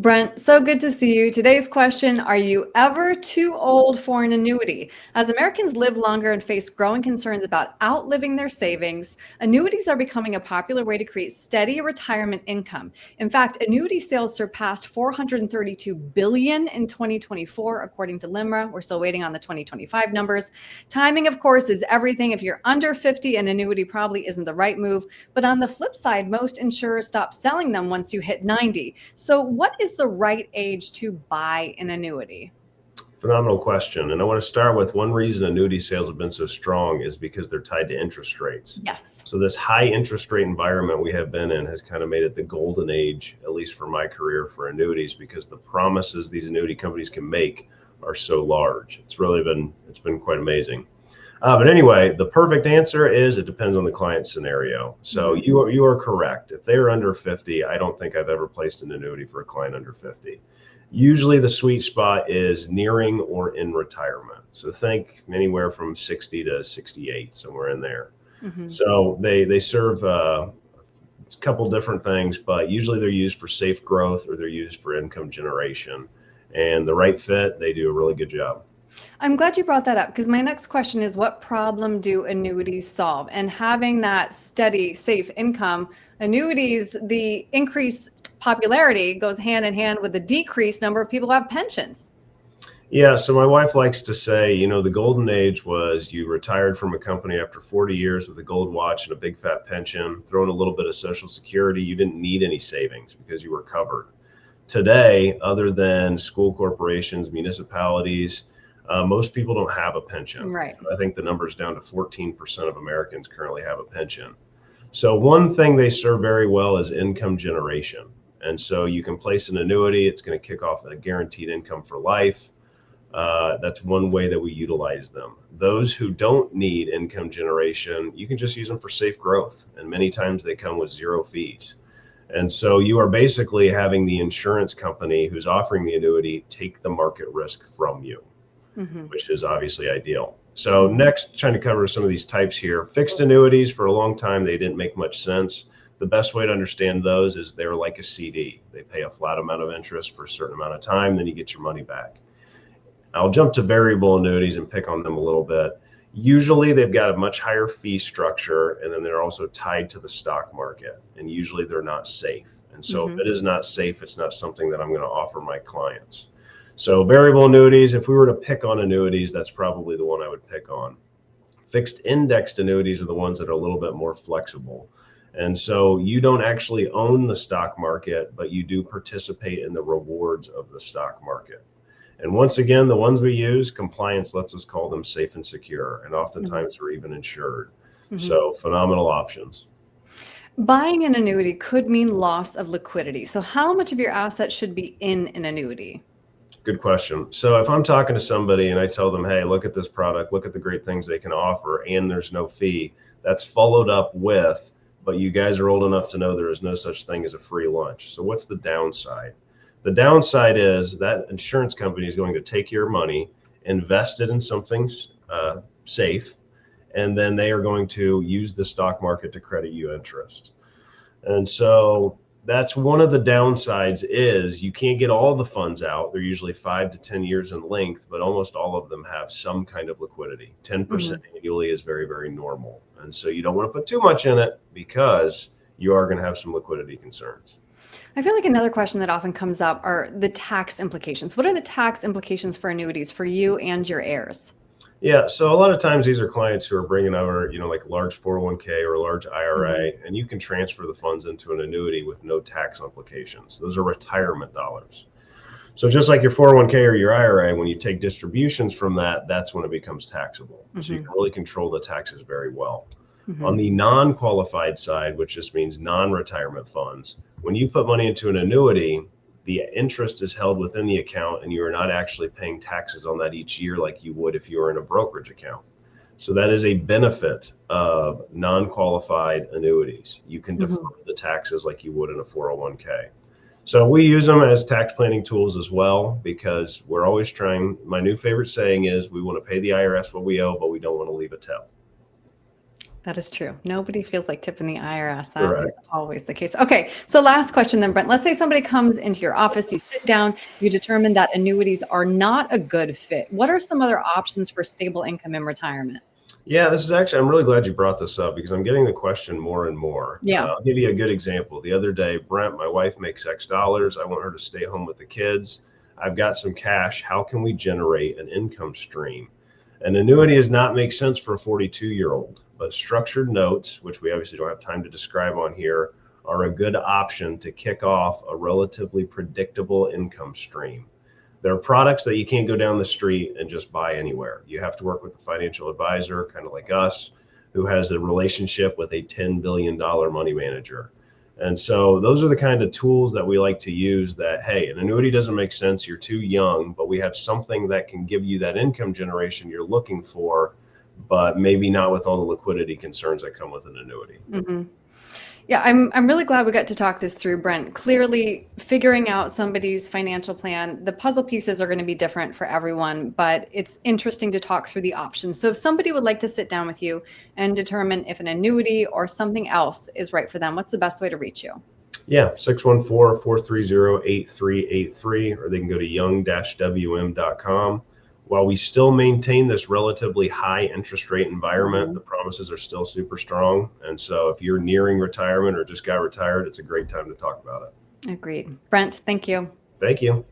Brent, so good to see you. Today's question, are you ever too old for an annuity? As Americans live longer and face growing concerns about outliving their savings, annuities are becoming a popular way to create steady retirement income. In fact, annuity sales surpassed 432 billion in 2024, according to LIMRA. We're still waiting on the 2025 numbers. Timing, of course, is everything. If you're under 50, an annuity probably isn't the right move. But on the flip side, most insurers stop selling them once you hit 90. So what is the right age to buy an annuity? Phenomenal question. And I want to start with one reason annuity sales have been so strong is because they're tied to interest rates. Yes. So this high interest rate environment we have been in has kind of made it the golden age, at least for my career, for annuities, because the promises these annuity companies can make are so large. It's been quite amazing. But anyway, the perfect answer is it depends on the client scenario. So you are correct. If they are under 50, I don't think I've ever placed an annuity for a client under 50. Usually the sweet spot is nearing or in retirement. So think anywhere from 60 to 68, somewhere in there. So they serve a couple different things, but usually they're used for safe growth or they're used for income generation. And the right fit, they do a really good job. I'm glad you brought that up because my next question is, what problem do annuities solve? And having that steady, safe income, annuities, the increased popularity goes hand in hand with the decreased number of people who have pensions. Yeah, so my wife likes to say, the golden age was you retired from a company after 40 years with a gold watch and a big fat pension, throw in a little bit of Social Security. You didn't need any savings because you were covered. Today, other than school corporations, municipalities, most people don't have a pension. Right. So I think the number is down to 14% of Americans currently have a pension. So one thing they serve very well is income generation. And so you can place an annuity. It's going to kick off a guaranteed income for life. That's one way that we utilize them. Those who don't need income generation, you can just use them for safe growth. And many times they come with zero fees. And so you are basically having the insurance company who's offering the annuity take the market risk from you, which is obviously ideal. So next, trying to cover some of these types here. Fixed annuities, for a long time, they didn't make much sense. The best way to understand those is they're like a CD. They pay a flat amount of interest for a certain amount of time, then you get your money back. I'll jump to variable annuities and pick on them a little bit. Usually they've got a much higher fee structure, and then they're also tied to the stock market, and usually they're not safe. And so if it is not safe, it's not something that I'm going to offer my clients. So variable annuities, if we were to pick on annuities, that's probably the one I would pick on. Fixed indexed annuities are the ones that are a little bit more flexible. And so you don't actually own the stock market, but you do participate in the rewards of the stock market. And once again, the ones we use, compliance lets us call them safe and secure. And oftentimes we're even insured. So phenomenal options. Buying an annuity could mean loss of liquidity. So how much of your assets should be in an annuity? Good question. So if I'm talking to somebody and I tell them, hey, look at this product, look at the great things they can offer, and there's no fee, that's followed up with, but you guys are old enough to know there is no such thing as a free lunch. So what's the downside? The downside is that insurance company is going to take your money, invest it in something safe, and then they are going to use the stock market to credit you interest. And so that's one of the downsides is you can't get all the funds out. They're usually 5 to 10 years in length, but almost all of them have some kind of liquidity. 10% annually is very, very normal. And so you don't want to put too much in it because you are going to have some liquidity concerns. I feel like another question that often comes up are the tax implications. What are the tax implications for annuities for you and your heirs? Yeah, so a lot of times these are clients who are bringing over, like a large 401k or a large IRA, and you can transfer the funds into an annuity with no tax implications. Those are retirement dollars. So just like your 401k or your IRA, when you take distributions from that, that's when it becomes taxable. So you can really control the taxes very well. On the non-qualified side, which just means non-retirement funds, when you put money into an annuity, the interest is held within the account and you are not actually paying taxes on that each year like you would if you were in a brokerage account. So that is a benefit of non-qualified annuities. You can defer the taxes like you would in a 401k. So we use them as tax planning tools as well, because we're always trying, my new favorite saying is we want to pay the IRS what we owe, but we don't want to leave a tail. That is true. Nobody feels like tipping the IRS. That is Correct. always the case. Okay, so last question then, Brent. Let's say somebody comes into your office, you sit down, you determine that annuities are not a good fit. What are some other options for stable income in retirement? Yeah, this is actually, I'm really glad you brought this up because I'm getting the question more and more. Yeah. I'll give you a good example. The other day, Brent, my wife makes X dollars. I want her to stay home with the kids. I've got some cash. How can we generate an income stream? An annuity does not make sense for a 42-year-old, but structured notes, which we obviously don't have time to describe on here, are a good option to kick off a relatively predictable income stream. There are products that you can't go down the street and just buy anywhere. You have to work with a financial advisor, kind of like us, who has a relationship with a $10 billion money manager. And so those are the kind of tools that we like to use that, hey, an annuity doesn't make sense. You're too young, but we have something that can give you that income generation you're looking for, but maybe not with all the liquidity concerns that come with an annuity. Mhm. Yeah, I'm really glad we got to talk this through, Brent. Clearly, figuring out somebody's financial plan, the puzzle pieces are going to be different for everyone, but it's interesting to talk through the options. So if somebody would like to sit down with you and determine if an annuity or something else is right for them, what's the best way to reach you? Yeah, 614-430-8383, or they can go to young-wm.com. While we still maintain this relatively high interest rate environment, the promises are still super strong. And so if you're nearing retirement or just got retired, it's a great time to talk about it. Agreed. Brent, thank you. Thank you.